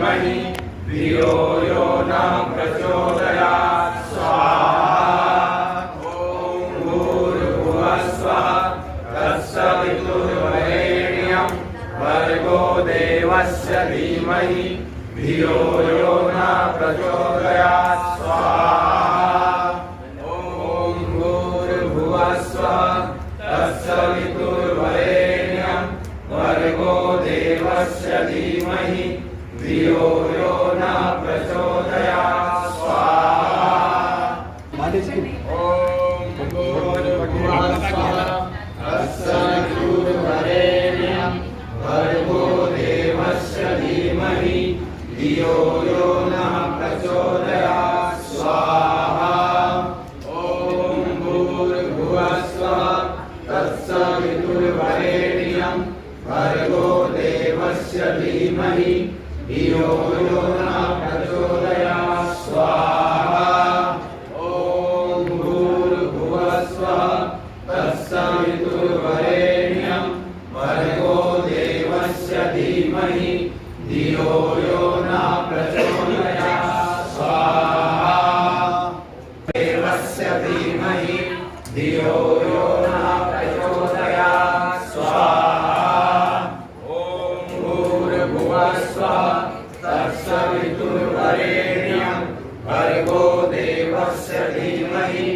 धीमहि धियो यो न प्रचोदयात् स्वाहा। ॐ भूर्भुवस्सुः तत्सवितुर्वरेण्यं भर्गो देवस्य धीमहि धियो यो न प्रचोदयात् स्वाहा। ॐ भूर्भुवस्सुः तत्सवितुर्वरेण्यं भर्गो देवस्य धीमहि धियो यो न प्रचोदयात् स्वाहा। ॐ भूर्भुवस्सुः तत्सवितुर्वरेण्यं भर्गो देवस्य धीमहि धियो यो न प्रचोदयात् स्वाहा। ॐ भूर्भुवस्सुः तत्सवितुर्वरेण्यं भर्गो देवस्य धीमहि धियो यो न प्रचोदयात् स्वाहा। ॐ भूर्भुवस्सुः तत्सवितुर्वरेण्यं भर्गो देवस्य धीमहि धियो यो न प्रचोदयात् स्वाहा। देवस्य धीमहि धियो यो न प्रचोदयात् स्वाहा। ॐ भूर्भुवस्सुः तत्सवितुर्वरेण्यं भर्गो देवस्य धीमहि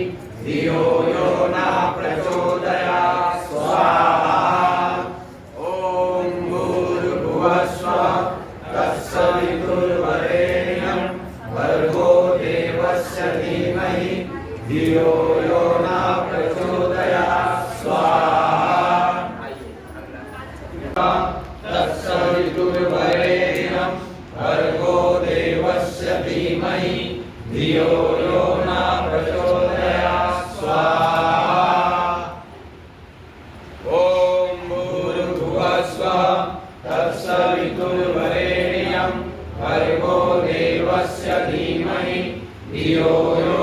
धियो यो न प्रचोदयात् स्वाहा। ॐ भूर्भुवस्सुः तत्सवितुर्वरेण्यं भर्गो देवस्य धीमहि धियो यो न प्रचोदयात् स्वाहा। तत्सवितुर्वरेण्यं भर्गो देवस्य धीमहि धियो यो न प्रचोदयात् स्वाहा। ॐ भूर्भुवस्सुः तत्सवितुर्वरेण्यं भर्गो देवस्य धीमहि धियो यो